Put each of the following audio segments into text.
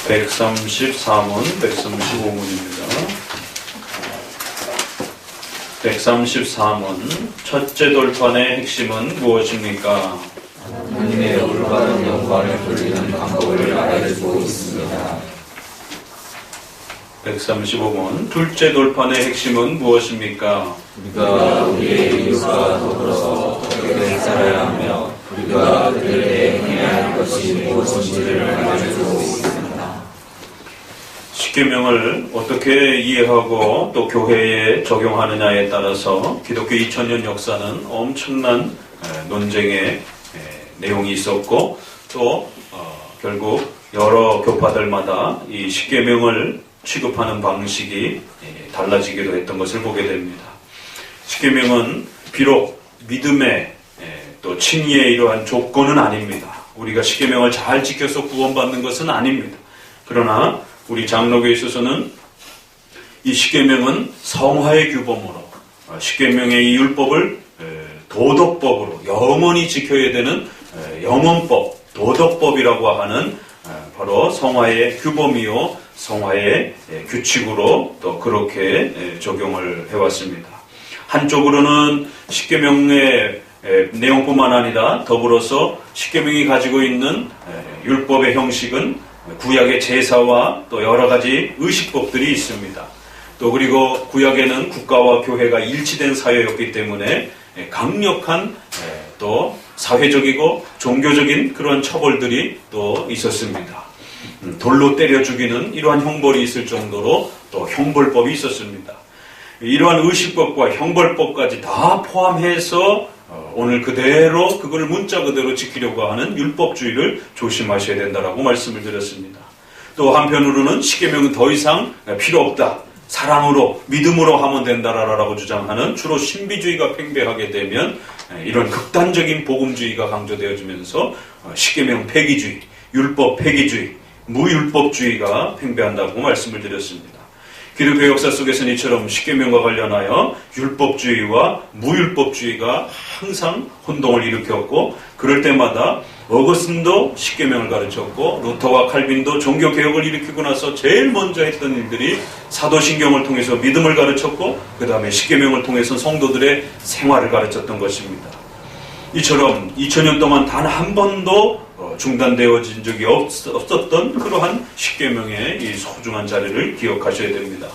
134문, 135문입니다. 134문, 첫째 돌판의 핵심은 무엇입니까? 하나님의 올바른 영광을 돌리는 방법을 알아주고 있습니다. 135문, 둘째 돌판의 핵심은 무엇입니까? 우리가 우리의 이웃과 더불어서 어떻게 살아야 하며 우리가 그들에게 행해야 할 것이 무엇인지를 알아주고 있습니다. 십계명을 어떻게 이해하고 또 교회에 적용하느냐에 따라서 기독교 2000년 역사는 엄청난 논쟁의 내용이 있었고 또 결국 여러 교파들마다 이 십계명을 취급하는 방식이 달라지기도 했던 것을 보게 됩니다. 십계명은 비록 믿음의 또 칭의의 이러한 조건은 아닙니다. 우리가 십계명을 잘 지켜서 구원받는 것은 아닙니다. 그러나 우리 장로교에 있어서는 이 십계명은 성화의 규범으로 십계명의 이 율법을 도덕법으로 영원히 지켜야 되는 영원법, 도덕법이라고 하는 바로 성화의 규범이요 성화의 규칙으로 또 그렇게 적용을 해왔습니다. 한쪽으로는 십계명의 내용뿐만 아니라 더불어서 십계명이 가지고 있는 율법의 형식은 구약의 제사와 또 여러 가지 의식법들이 있습니다. 또 그리고 구약에는 국가와 교회가 일치된 사회였기 때문에 강력한 또 사회적이고 종교적인 그런 처벌들이 또 있었습니다. 돌로 때려 죽이는 이러한 형벌이 있을 정도로 또 형벌법이 있었습니다. 이러한 의식법과 형벌법까지 다 포함해서 오늘 그대로 그걸 문자 그대로 지키려고 하는 율법주의를 조심하셔야 된다라고 말씀을 드렸습니다. 또 한편으로는 십계명은 더 이상 필요 없다. 사랑으로 믿음으로 하면 된다라고 주장하는 주로 신비주의가 팽배하게 되면 이런 극단적인 복음주의가 강조되어지면서 십계명 폐기주의, 율법 폐기주의, 무율법주의가 팽배한다고 말씀을 드렸습니다. 기독교 역사 속에서는 이처럼 십계명과 관련하여 율법주의와 무율법주의가 항상 혼동을 일으켰고 그럴 때마다 어거스틴도 십계명을 가르쳤고 루터와 칼빈도 종교개혁을 일으키고 나서 제일 먼저 했던 일들이 사도신경을 통해서 믿음을 가르쳤고 그 다음에 십계명을 통해서 성도들의 생활을 가르쳤던 것입니다. 이처럼 2000년 동안 단 한 번도 중단되어진 적이 없었던 그러한 십계명의 이 소중한 자리를 기억하셔야 됩니다.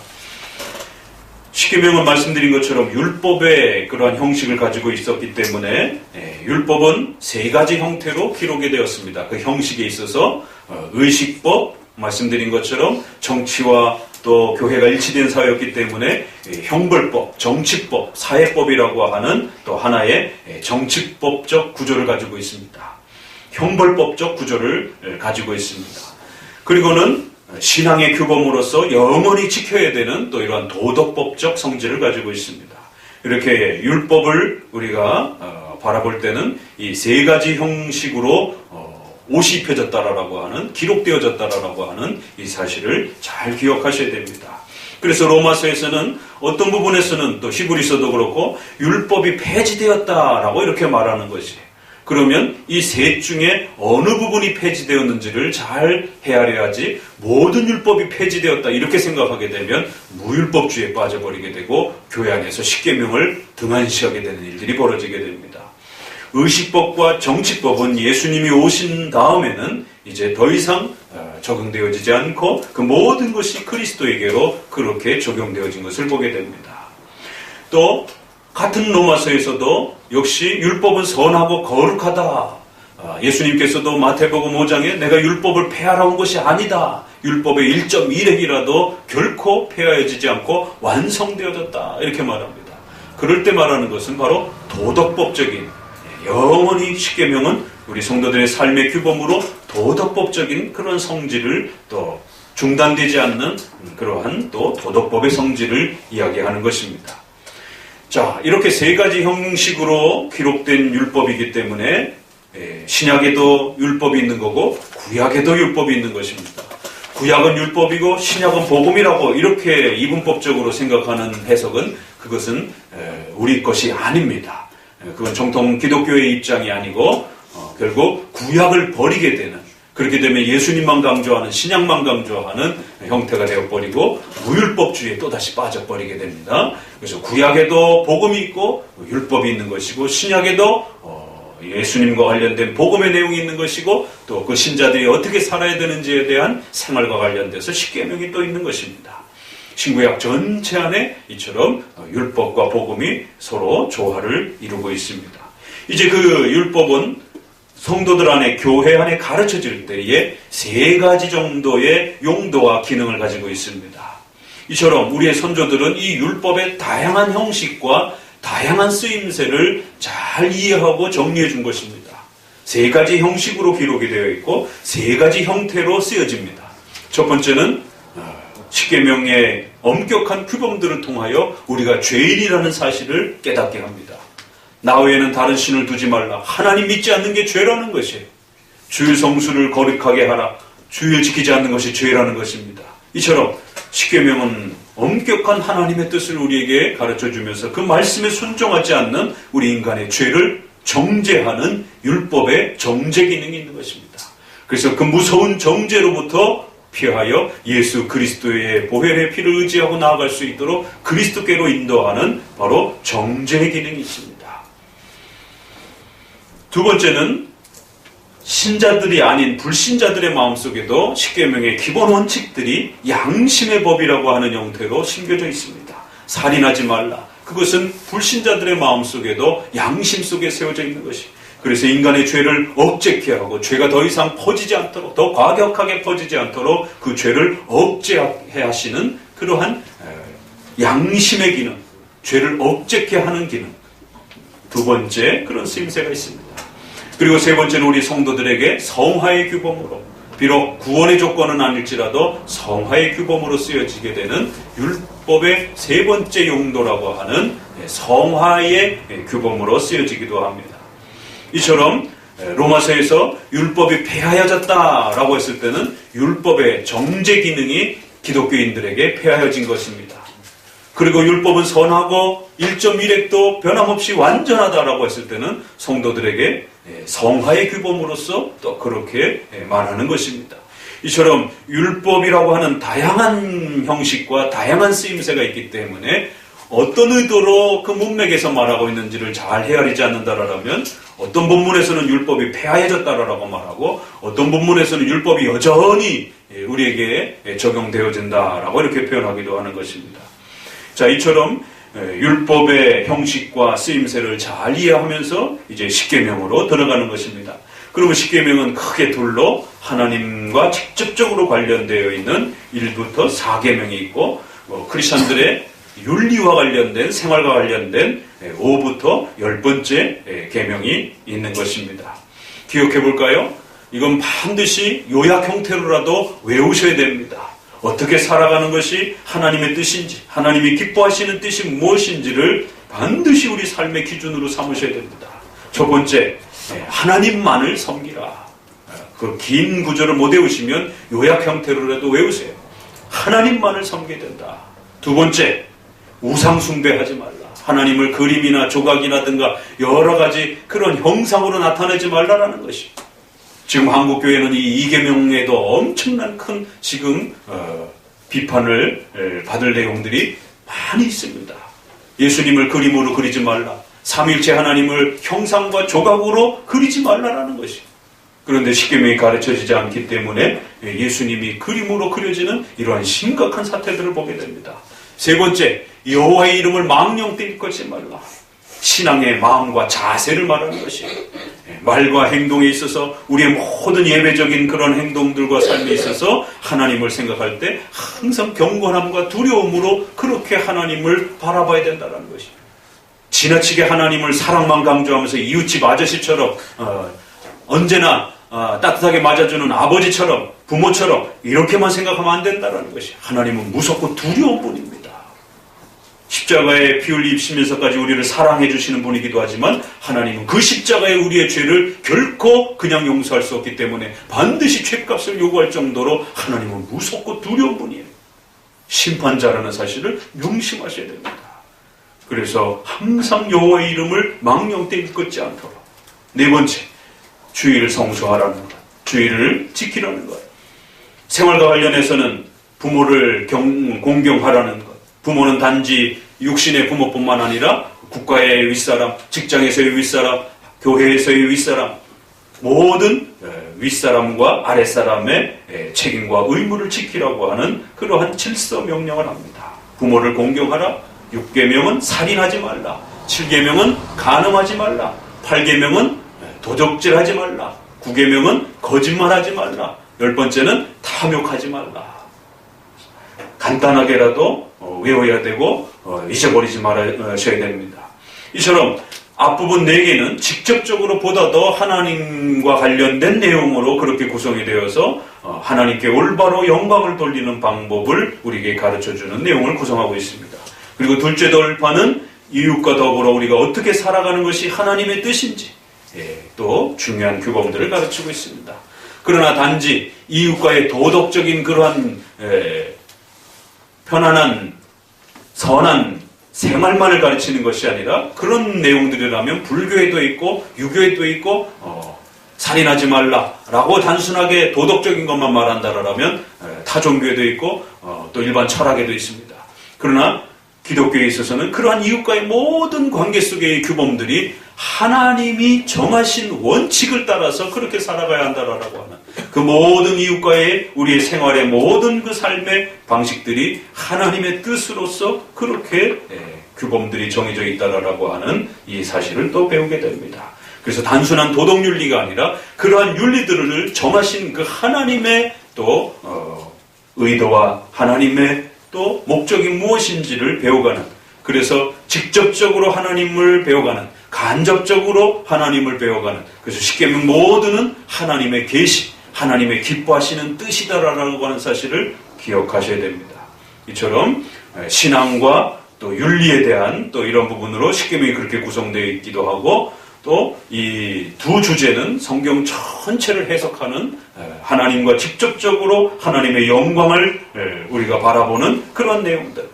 십계명은 말씀드린 것처럼 율법의 그러한 형식을 가지고 있었기 때문에 율법은 세 가지 형태로 기록이 되었습니다. 그 형식에 있어서 의식법, 말씀드린 것처럼 정치와 또 교회가 일치된 사회였기 때문에 형벌법, 정치법, 사회법이라고 하는 또 하나의 정치법적 구조를 가지고 있습니다. 형벌법적 구조를 가지고 있습니다. 그리고는 신앙의 규범으로서 영원히 지켜야 되는 또 이러한 도덕법적 성질을 가지고 있습니다. 이렇게 율법을 우리가 바라볼 때는 이 세 가지 형식으로 옷이 입혀졌다라고 하는, 기록되어졌다라고 하는 이 사실을 잘 기억하셔야 됩니다. 그래서 로마서에서는 어떤 부분에서는 또 히브리서도 그렇고 율법이 폐지되었다라고 이렇게 말하는 것이에요. 그러면 이 셋 중에 어느 부분이 폐지되었는지를 잘 헤아려야지 모든 율법이 폐지되었다 이렇게 생각하게 되면 무율법주의에 빠져버리게 되고 교회 안에서 십계명을 등한시하게 되는 일들이 벌어지게 됩니다. 의식법과 정치법은 예수님이 오신 다음에는 이제 더 이상 적용되어지지 않고 그 모든 것이 그리스도에게로 그렇게 적용되어진 것을 보게 됩니다. 또 같은 로마서에서도 역시 율법은 선하고 거룩하다. 예수님께서도 마태복음 5장에 내가 율법을 폐하러 온 것이 아니다. 율법의 1.1핵이라도 결코 폐하여지지 않고 완성되어졌다. 이렇게 말합니다. 그럴 때 말하는 것은 바로 도덕법적인 영원히 십계명은 우리 성도들의 삶의 규범으로 도덕법적인 그런 성질을 또 중단되지 않는 그러한 또 도덕법의 성질을 이야기하는 것입니다. 자, 이렇게 세 가지 형식으로 기록된 율법이기 때문에 신약에도 율법이 있는 거고 구약에도 율법이 있는 것입니다. 구약은 율법이고 신약은 복음이라고 이렇게 이분법적으로 생각하는 해석은 그것은 우리 것이 아닙니다. 그건 정통 기독교의 입장이 아니고 결국 구약을 버리게 되는 그렇게 되면 예수님만 강조하는, 신약만 강조하는 형태가 되어버리고 무율법주의에 또다시 빠져버리게 됩니다. 그래서 구약에도 복음이 있고 율법이 있는 것이고, 신약에도 예수님과 관련된 복음의 내용이 있는 것이고, 또 그 신자들이 어떻게 살아야 되는지에 대한 생활과 관련돼서 십계명이 또 있는 것입니다. 신구약 전체 안에 이처럼 율법과 복음이 서로 조화를 이루고 있습니다. 이제 그 율법은 성도들 안에, 교회 안에 가르쳐질 때에 3가지 정도의 용도와 기능을 가지고 있습니다. 이처럼 우리의 선조들은 이 율법의 다양한 형식과 다양한 쓰임새를 잘 이해하고 정리해 준 것입니다. 3가지 형식으로 기록이 되어 있고 3가지 형태로 쓰여집니다. 첫 번째는 십계명의 엄격한 규범들을 통하여 우리가 죄인이라는 사실을 깨닫게 합니다. 나 외에는 다른 신을 두지 말라. 하나님 믿지 않는 게 죄라는 것이에요. 주의 성수를 거룩하게 하라. 주의 지키지 않는 것이 죄라는 것입니다. 이처럼 십계명은 엄격한 하나님의 뜻을 우리에게 가르쳐주면서 그 말씀에 순종하지 않는 우리 인간의 죄를 정죄하는 율법의 정죄 기능이 있는 것입니다. 그래서 그 무서운 정죄로부터 피하여 예수 그리스도의 보혈의 피를 의지하고 나아갈 수 있도록 그리스도께로 인도하는 바로 정죄의 기능이 있습니다. 두 번째는 신자들이 아닌 불신자들의 마음속에도 십계명의 기본 원칙들이 양심의 법이라고 하는 형태로 심겨져 있습니다. 살인하지 말라. 그것은 불신자들의 마음속에도 양심 속에 세워져 있는 것이. 그래서 인간의 죄를 억제케 하고 죄가 더 이상 퍼지지 않도록, 더 과격하게 퍼지지 않도록 그 죄를 억제해 하시는 그러한 양심의 기능, 죄를 억제케 하는 기능. 두 번째 그런 쓰임새가 있습니다. 그리고 세 번째는 우리 성도들에게 성화의 규범으로, 비록 구원의 조건은 아닐지라도 성화의 규범으로 쓰여지게 되는 율법의 세 번째 용도라고 하는 성화의 규범으로 쓰여지기도 합니다. 이처럼 로마서에서 율법이 폐하여졌다라고 했을 때는 율법의 정죄 기능이 기독교인들에게 폐하여진 것입니다. 그리고 율법은 선하고 1.1획도 변함없이 완전하다라고 했을 때는 성도들에게 성화의 규범으로서 또 그렇게 말하는 것입니다. 이처럼 율법이라고 하는 다양한 형식과 다양한 쓰임새가 있기 때문에 어떤 의도로 그 문맥에서 말하고 있는지를 잘 헤아리지 않는다라면 어떤 본문에서는 율법이 폐하해졌다라고 말하고 어떤 본문에서는 율법이 여전히 우리에게 적용되어진다라고 이렇게 표현하기도 하는 것입니다. 자, 이처럼 율법의 형식과 쓰임새를 잘 이해하면서 이제 십계명으로 들어가는 것입니다. 그러면 십계명은 크게 둘로 하나님과 직접적으로 관련되어 있는 1부터 4계명이 있고 크리스천들의 윤리와 관련된 생활과 관련된 5부터 10번째 계명이 있는 것입니다. 기억해 볼까요? 이건 반드시 요약 형태로라도 외우셔야 됩니다. 어떻게 살아가는 것이 하나님의 뜻인지, 하나님이 기뻐하시는 뜻이 무엇인지를 반드시 우리 삶의 기준으로 삼으셔야 됩니다. 첫 번째, 하나님만을 섬기라. 그 긴 구절을 못 외우시면 요약 형태로라도 외우세요. 하나님만을 섬겨야 된다. 두 번째, 우상 숭배하지 말라. 하나님을 그림이나 조각이라든가 여러 가지 그런 형상으로 나타내지 말라라는 것이. 지금 한국교회는 이 2계명에도 엄청난 큰 지금 비판을 받을 내용들이 많이 있습니다. 예수님을 그림으로 그리지 말라. 삼위일체 하나님을 형상과 조각으로 그리지 말라라는 것이. 그런데 십계명이 가르쳐지지 않기 때문에 예수님이 그림으로 그려지는 이러한 심각한 사태들을 보게 됩니다. 세 번째, 여호와의 이름을 망령되이 일컫지 말라. 신앙의 마음과 자세를 말하는 것이에요. 말과 행동에 있어서 우리의 모든 예배적인 그런 행동들과 삶에 있어서 하나님을 생각할 때 항상 경건함과 두려움으로 그렇게 하나님을 바라봐야 된다는 것이에요. 지나치게 하나님을 사랑만 강조하면서 이웃집 아저씨처럼 언제나 따뜻하게 맞아주는 아버지처럼 부모처럼 이렇게만 생각하면 안 된다는 것이. 하나님은 무섭고 두려운 분입니다. 십자가에 피 흘리시면서까지 우리를 사랑해 주시는 분이기도 하지만 하나님은 그 십자가에 우리의 죄를 결코 그냥 용서할 수 없기 때문에 반드시 죄값을 요구할 정도로 하나님은 무섭고 두려운 분이에요. 심판자라는 사실을 명심하셔야 됩니다. 그래서 항상 여호와의 이름을 망령되이 일컫지 않도록. 네 번째, 주일을 성수하라는 것. 주의를 지키라는 것. 생활과 관련해서는 부모를 공경하라는 것. 부모는 단지 육신의 부모뿐만 아니라 국가의 윗사람, 직장에서의 윗사람, 교회에서의 윗사람, 모든 윗사람과 아랫사람의 책임과 의무를 지키라고 하는 그러한 질서 명령을 합니다. 부모를 공경하라. 6계명은 살인하지 말라. 7계명은 간음하지 말라. 8계명은 도적질하지 말라. 9계명은 거짓말하지 말라. 10번째는 탐욕하지 말라. 간단하게라도 외워야 되고 잊어버리지 말아셔야 됩니다. 이처럼 앞부분 4개는 직접적으로 보다 더 하나님과 관련된 내용으로 그렇게 구성이 되어서 하나님께 올바로 영광을 돌리는 방법을 우리에게 가르쳐주는 내용을 구성하고 있습니다. 그리고 둘째 돌파는 이웃과 더불어 우리가 어떻게 살아가는 것이 하나님의 뜻인지 또 중요한 규범들을 가르치고 있습니다. 그러나 단지 이웃과의 도덕적인 그러한 편안한 선한 생활만을 가르치는 것이 아니라 그런 내용들이라면 불교에도 있고 유교에도 있고 살인하지 말라라고 단순하게 도덕적인 것만 말한다라면 타종교에도 있고 또 일반 철학에도 있습니다. 그러나 기독교에 있어서는 그러한 이웃과의 모든 관계 속의 규범들이 하나님이 정하신 원칙을 따라서 그렇게 살아가야 한다라고 하는 그 모든 이웃과의 우리의 생활의 모든 그 삶의 방식들이 하나님의 뜻으로서 그렇게 규범들이 정해져 있다라고 하는 이 사실을 또 배우게 됩니다. 그래서 단순한 도덕윤리가 아니라 그러한 윤리들을 정하신 그 하나님의 또 의도와 하나님의 또 목적이 무엇인지를 배워가는, 그래서 직접적으로 하나님을 배워가는, 간접적으로 하나님을 배워가는, 그래서 십계명 모두는 하나님의 계시, 하나님의 기뻐하시는 뜻이다라고 하는 사실을 기억하셔야 됩니다. 이처럼 신앙과 또 윤리에 대한 또 이런 부분으로 십계명이 그렇게 구성되어 있기도 하고, 또 이 두 주제는 성경 전체를 해석하는 하나님과 직접적으로 하나님의 영광을 우리가 바라보는 그런 내용들,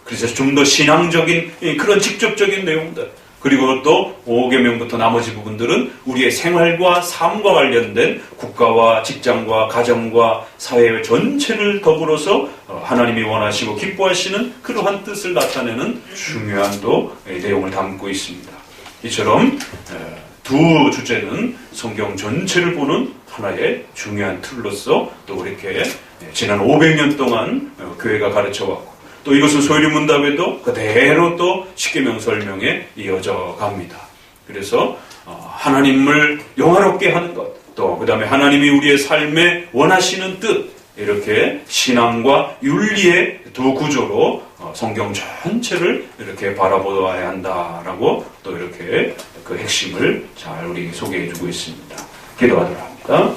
그래서 좀 더 신앙적인 그런 직접적인 내용들, 그리고 또 5계명부터 나머지 부분들은 우리의 생활과 삶과 관련된 국가와 직장과 가정과 사회 전체를 더불어서 하나님이 원하시고 기뻐하시는 그러한 뜻을 나타내는 중요한 또 내용을 담고 있습니다. 이처럼 두 주제는 성경 전체를 보는 하나의 중요한 틀로서 또 이렇게 지난 500년 동안 교회가 가르쳐왔고, 또 이것은 소유문답에도 그대로 또 십계명 설명에 이어져 갑니다. 그래서 하나님을 영화롭게 하는 것, 또 그 다음에 하나님이 우리의 삶에 원하시는 뜻, 이렇게 신앙과 윤리의 두 구조로 성경 전체를 이렇게 바라보아야 한다라고 또 이렇게 그 핵심을 잘 우리에게 소개해주고 있습니다. 기도하도록 합니다.